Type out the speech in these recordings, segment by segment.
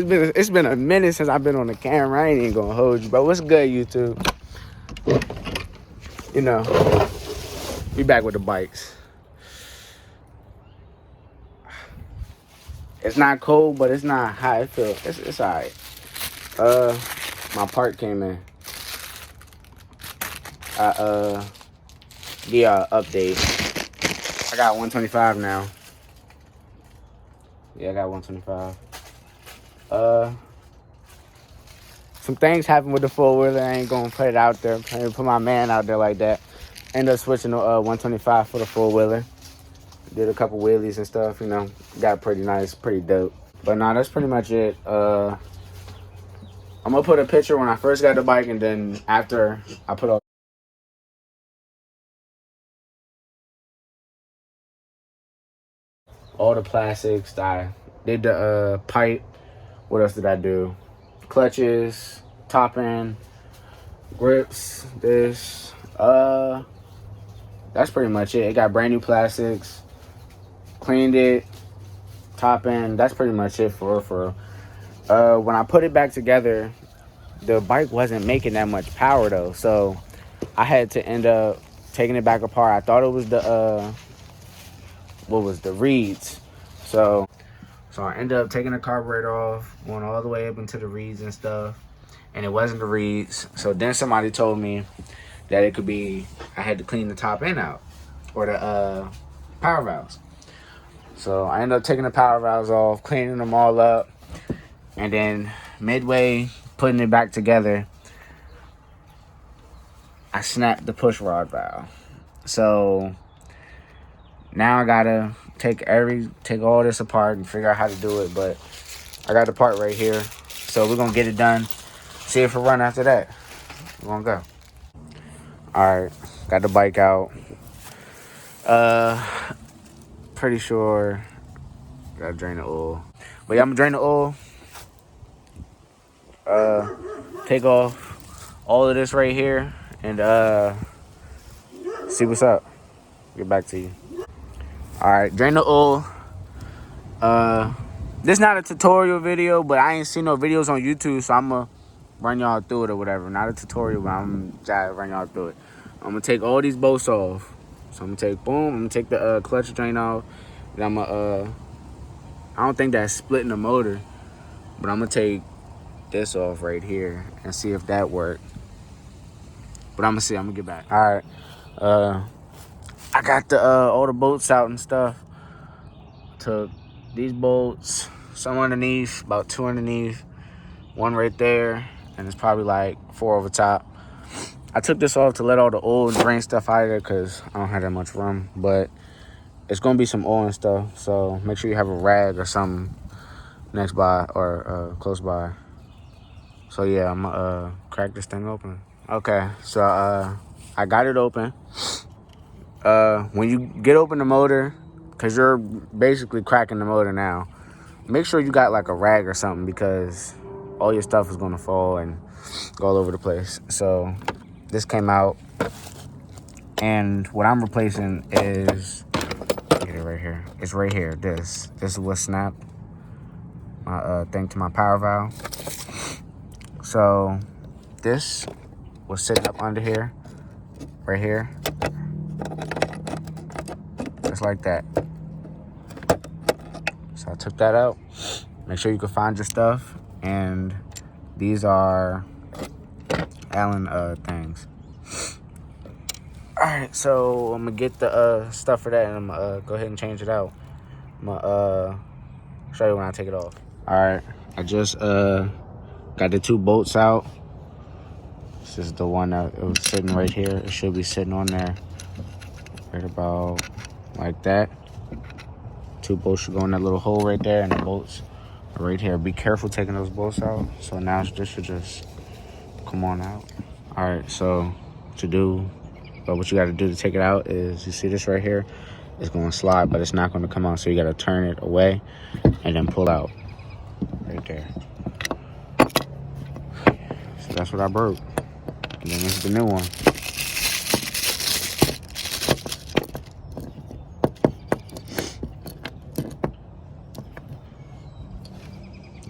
man. It's been a minute since I've been on the camera. I ain't even gonna hold you, bro. What's good, YouTube? You know, we back with the bikes. It's not cold, but it's not hot. It's alright. My part came in. The update. I got 125 now. Yeah, I got 125. Some things happened with the four-wheeler. I ain't gonna put it out there. I ain't put my man out there like that. Ended up switching to 125 for the four-wheeler. Did a couple wheelies and stuff, you know. Got pretty nice, pretty dope. But nah, that's pretty much it. I'm gonna put a picture when I first got the bike, and then after I put all the plastics. I did the pipe. What else did I do? Clutches, top end, grips, this. That's pretty much it. It got brand new plastics. Cleaned it, top end. That's pretty much it for when I put it back together, the bike wasn't making that much power though, so I had to end up taking it back apart. I thought it was the the reeds, so I ended up taking the carburetor off, going all the way up into the reeds and stuff, and it wasn't the reeds. So then somebody told me that it could be, I had to clean the top end out, or the power valves. So I ended up taking the power valves off, cleaning them all up, and then midway putting it back together, I snapped the push rod valve. So now I gotta take all this apart and figure out how to do it. But I got the part right here, so we're gonna get it done. See if it run after that. We're gonna go. All right, got the bike out. Pretty sure gotta drain the oil. But yeah, I'm gonna drain the oil. Take off all of this right here and see what's up. Get back to you. All right, drain the oil. This not a tutorial video, but I ain't seen no videos on YouTube, so I'm gonna run y'all through it or whatever. Not a tutorial, but I'm gonna run y'all through it. I'm gonna take all these bolts off. So I'm gonna take the clutch drain off. And I'm gonna I don't think that's splitting the motor, but I'm gonna take this off right here and see if that worked. But I'm gonna get back. All right, I got the all the bolts out and stuff. Took these bolts, some underneath, about 2 underneath, 1 right there, and it's probably like 4 over top. I took this off to let all the oil and drain stuff out of there because I don't have that much room, but it's gonna be some oil and stuff, so make sure you have a rag or something next by or close by. So yeah, I'm gonna crack this thing open. Okay, so I got it open. When you get open the motor, because you're basically cracking the motor now, make sure you got like a rag or something, because all your stuff is gonna fall and go all over the place. So this came out, and what I'm replacing is, get it right here. It's right here. This is what snapped my thing to my power valve. So this was sitting up under here, right here, just like that. So I took that out. Make sure you can find your stuff. And these are Allen things. All right, so I'm gonna get the stuff for that, and I'm gonna go ahead and change it out. I'm gonna show you when I take it off. All right, I just got the 2 bolts out. This is the one that it was sitting right here. It should be sitting on there right about like that. 2 bolts should go in that little hole right there, and the bolts are right here. Be careful taking those bolts out. So now this should just come on out. All right, so what you got to do to take it out is, you see this right here? It's going to slide, but it's not going to come out. So you got to turn it away and then pull out right there. So that's what I broke. And then this is the new one.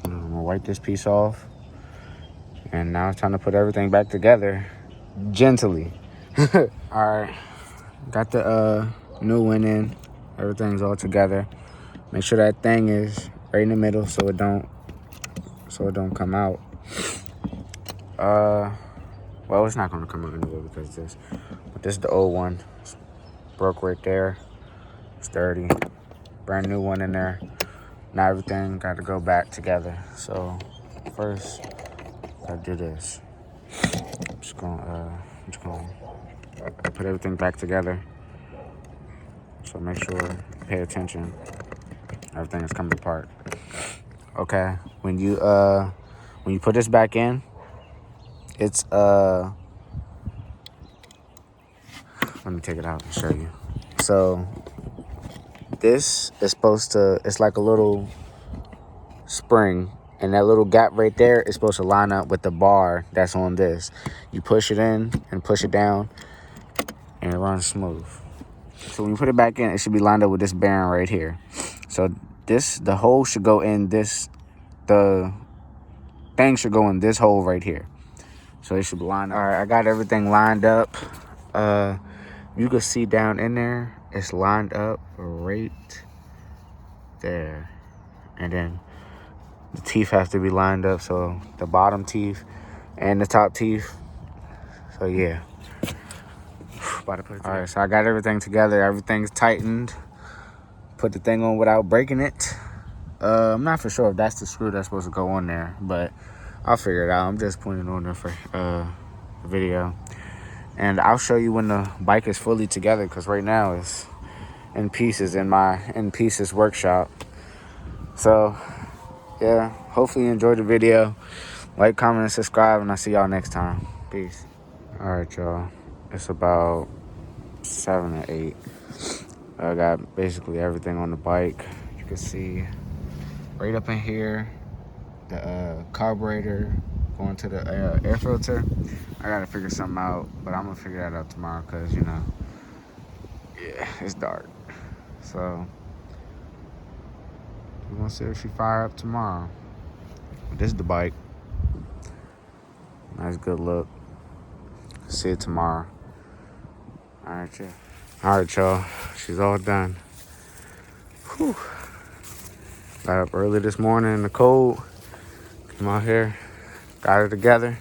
I'm gonna wipe this piece off. And now it's time to put everything back together gently. Alright, got the new one in. Everything's all together. Make sure that thing is right in the middle so it don't come out. Well, it's not gonna come out anyway because this is the old one. It's broke right there. It's dirty. Brand new one in there. Now everything got to go back together. So first, I do this. I'm just gonna put everything back together. So make sure, pay attention. Everything is coming apart. Okay, when you put this back in, it's let me take it out and show you. So this is supposed to, it's like a little spring, and that little gap right there is supposed to line up with the bar that's on this. You push it in and push it down, and it runs smooth. So when you put it back in, it should be lined up with this bearing right here. So the hole should go in this, the thing should go in this hole right here. So it should be lined up. All right, I got everything lined up. You can see down in there, it's lined up right there. And then the teeth have to be lined up, so the bottom teeth and the top teeth. So yeah. About to put it together. All right, so I got everything together. Everything's tightened. Put the thing on without breaking it. I'm not for sure if that's the screw that's supposed to go on there, but I'll figure it out. I'm just putting it on there for video. And I'll show you when the bike is fully together, because right now it's in pieces in my in pieces workshop. So yeah, hopefully you enjoyed the video. Like, comment, and subscribe, and I'll see y'all next time. Peace. All right, y'all. It's about 7 or 8. I got basically everything on the bike. You can see right up in here, the carburetor going to the air filter. I gotta figure something out, but I'm gonna figure that out tomorrow because, you know, yeah, it's dark. So we're gonna see if she fire up tomorrow. This is the bike. Nice, good look. See it tomorrow. All right, y'all. She's all done. Whew. Got up early this morning in the cold. Came out here, got her together.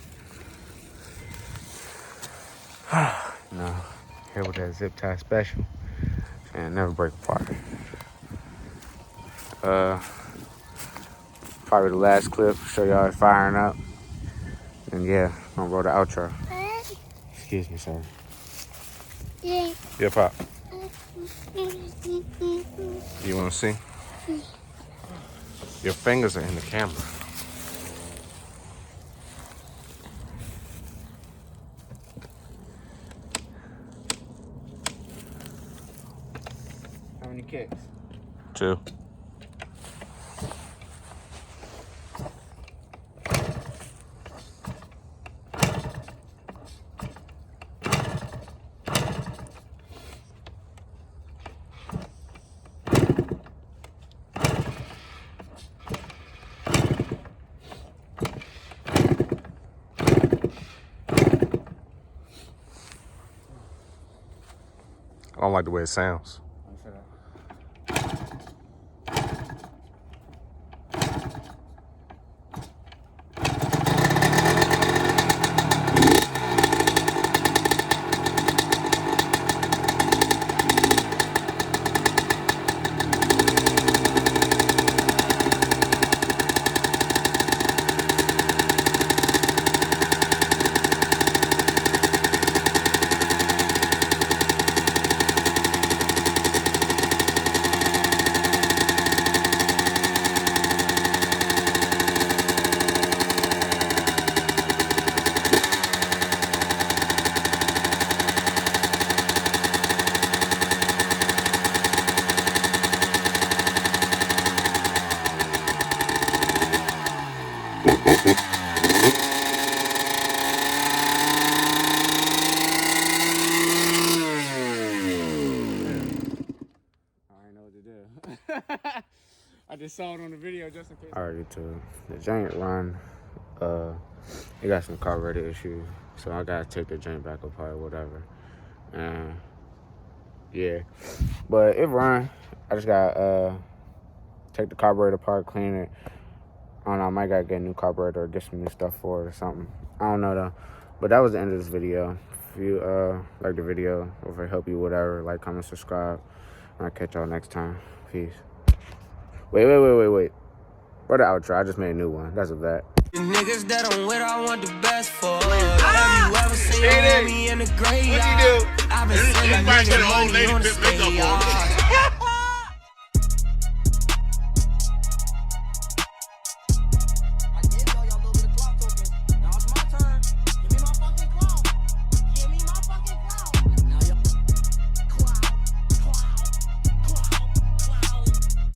You know, here with that zip tie special, and never break apart. Probably the last clip. Show y'all it firing up, and yeah, I'm gonna roll the outro. Excuse me, sir. Yeah, Pop. You want to see? Your fingers are in the camera. How many kicks? 2. I don't like the way it sounds. I just just saw it on the video just in case. Alright, YouTube. The jank run, it got some carburetor issues, so I gotta take the jank back apart or whatever. And yeah, but it run. I just gotta take the carburetor apart, clean it. I don't know, I might gotta get a new carburetor or get some new stuff for it or something. I don't know though. But that was the end of this video. If you like the video, or if it helped you, whatever, like, comment, subscribe. And I'll catch y'all next time. Peace. Wait. Where the outro? I just made a new one. That's a bet. The niggas that I'm with, I want the best for. Have you ever seen me in the graveyard? I've been sending niggas money on the stage.